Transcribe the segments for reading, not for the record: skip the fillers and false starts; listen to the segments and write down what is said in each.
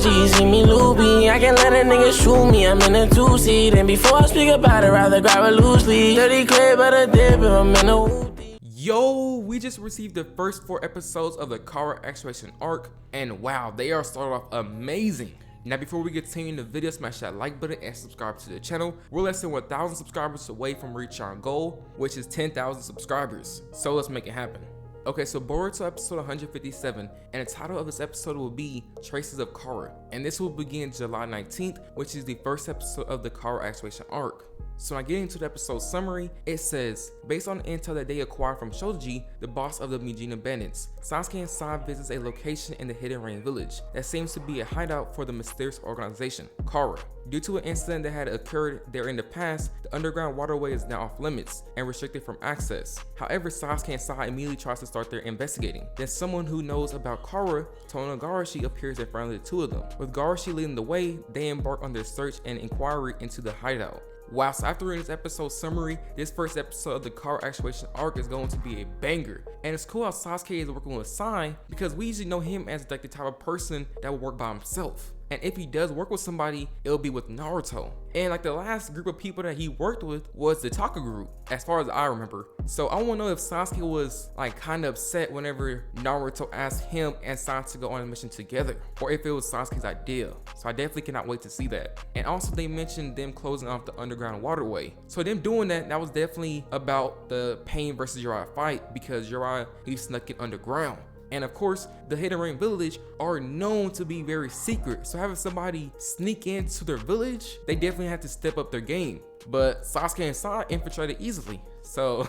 Gucci, see me loopy. I can't let a nigga shoot me, I'm in a two-seat. And before I speak about it, rather grab it loosely. Dirty crib, but a dip if I'm in a hoopty. Yo, we just received the first 4 episodes of the Kara Actuation Arc, and wow, they are started off amazing. Now before we continue the video, smash that like button and subscribe to the channel. We're less than 1,000 subscribers away from reaching our goal, which is 10,000 subscribers. So let's make it happen. Okay, so Boruto episode 157, and the title of this episode will be Traces of Kara, and this will begin July 19th, which is the first episode of the Kara Actuation Arc. So now getting to the episode summary, it says, based on the intel that they acquired from Shoji, the boss of the Mijino bandits, Sasuke and Sai visits a location in the Hidden Rain village that seems to be a hideout for the mysterious organization, Kara. Due to an incident that had occurred there in the past, the underground waterway is now off limits and restricted from access. However, Sasuke and Sai immediately tries to start their investigating. Then someone who knows about Kara, Tono Garashi, appears in front of the two of them. With Garashi leading the way, they embark on their search and inquiry into the hideout. Wow, so after reading this episode summary, this first episode of the Kara Actuation Arc is going to be a banger. And it's cool how Sasuke is working with Sai, because we usually know him as like the type of person that will work by himself. And if he does work with somebody, it'll be with Naruto. And like the last group of people that he worked with was the Taka group, as far as I remember. So I wanna know if Sasuke was like kind of upset whenever Naruto asked him and Sai to go on a mission together, or if it was Sasuke's idea. So I definitely cannot wait to see that. And also they mentioned them closing off the underground waterway. So them doing that was definitely about the Pain versus Jiraiya fight, because Jiraiya, he snuck it underground. And of course, the Hidden Rain village are known to be very secret. So having somebody sneak into their village, they definitely have to step up their game. But Sasuke and Sai infiltrated easily. So,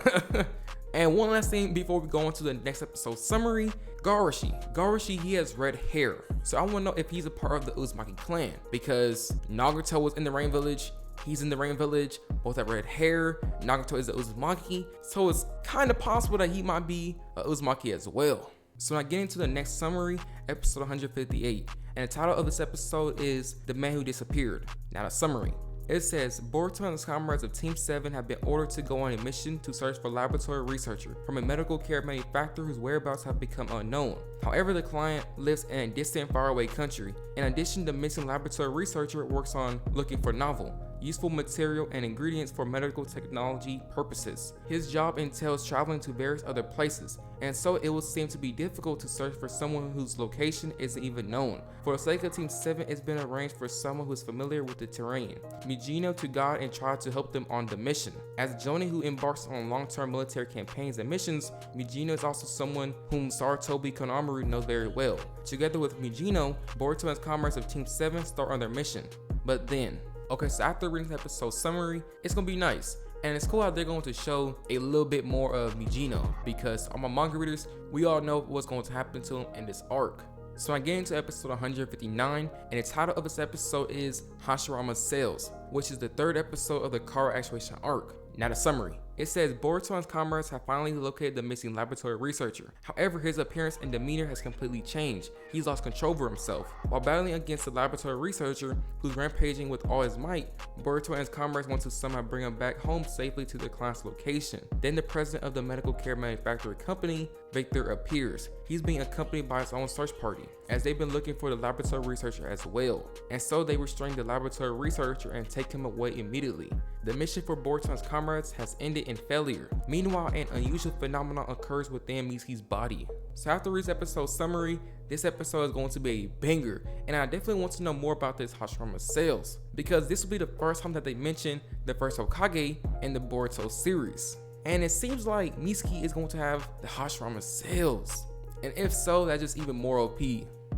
and one last thing before we go on to the next episode summary, Garashi, he has red hair. So I wanna know if he's a part of the Uzumaki clan, because Nagato was in the Rain village, he's in the Rain village, both have red hair. Nagato is a Uzumaki, so it's kind of possible that he might be a Uzumaki as well. So now getting to the next summary, episode 158, and the title of this episode is The Man Who Disappeared. Now the summary, it says, Boruto and his comrades of Team 7 have been ordered to go on a mission to search for a laboratory researcher from a medical care manufacturer whose whereabouts have become unknown. However, the client lives in a distant, faraway country. In addition, the missing laboratory researcher works on looking for novel, useful material and ingredients for medical technology purposes. His job entails traveling to various other places, and so it will seem to be difficult to search for someone whose location isn't even known. For the sake of Team 7, it's been arranged for someone who is familiar with the terrain, Mijino, to guide and try to help them on the mission. As Joni, who embarks on long-term military campaigns and missions, Mijino is also someone whom Sarutobi Konamaru knows very well. Together with Mijino, Boruto and his comrades of Team 7 start on their mission. But then, okay, so after reading the episode summary, it's gonna be nice. And it's cool how they're going to show a little bit more of Mijino, because all my manga readers, we all know what's going to happen to him in this arc. So I get into episode 159, and the title of this episode is Hashirama's Cells, which is the 3rd episode of the Kara Actuation Arc. Now the summary. It says Boruto and his comrades have finally located the missing laboratory researcher. However, his appearance and demeanor has completely changed. He's lost control over himself. While battling against the laboratory researcher, who's rampaging with all his might, Boruto and his comrades want to somehow bring him back home safely to their client's location. Then the president of the medical care manufacturing company, Victor, appears. He's being accompanied by his own search party, as they've been looking for the laboratory researcher as well. And so they restrain the laboratory researcher and take him away immediately. The mission for Boruto and his comrades has ended in failure. Meanwhile, an unusual phenomenon occurs within Mizuki's body. So after this episode summary, this episode is going to be a banger, and I definitely want to know more about this Hashirama's Cells, because this will be the first time that they mention the first Hokage in the Boruto series. And it seems like Mizuki is going to have the Hashirama's Cells, and if so, that's just even more OP.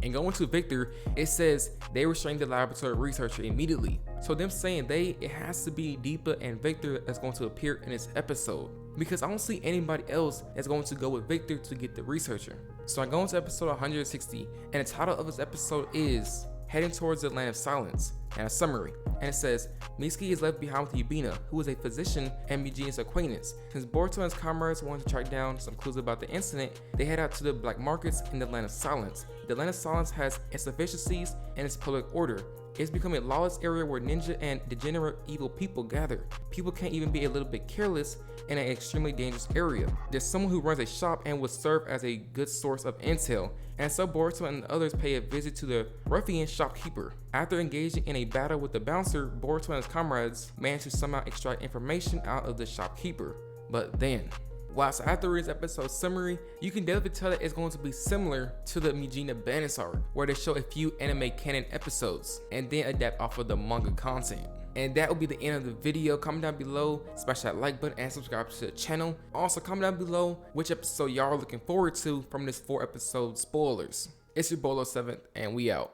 And going to Victor, it says they restrained the laboratory researcher immediately. So them saying it has to be Deepa and Victor that's going to appear in this episode, because I don't see anybody else that's going to go with Victor to get the researcher. So I go into episode 160, and the title of this episode is Heading Towards the Land of Silence, and a summary. And it says, Mizuki is left behind with Yubina, who is a physician and Mijino's acquaintance. Since Boruto and his comrades wanted to track down some clues about the incident, they head out to the black markets in the Land of Silence. The Land of Silence has insufficiencies in its public order, It's become a lawless area where ninja and degenerate evil people gather. People can't even be a little bit careless in an extremely dangerous area. There's someone who runs a shop and would serve as a good source of intel, and so Boruto and the others pay a visit to the ruffian shopkeeper. After engaging in a battle with the bouncer, Boruto and his comrades manage to somehow extract information out of the shopkeeper. But then, so after reading this episode summary, you can definitely tell that it's going to be similar to the Mijina Bandits arc, where they show a few anime canon episodes and then adapt off of the manga content. And that will be the end of the video. Comment down below, smash that like button, and subscribe to the channel. Also comment down below which episode y'all are looking forward to from this 4 episode spoilers. It's your Bolo 7th, and we out.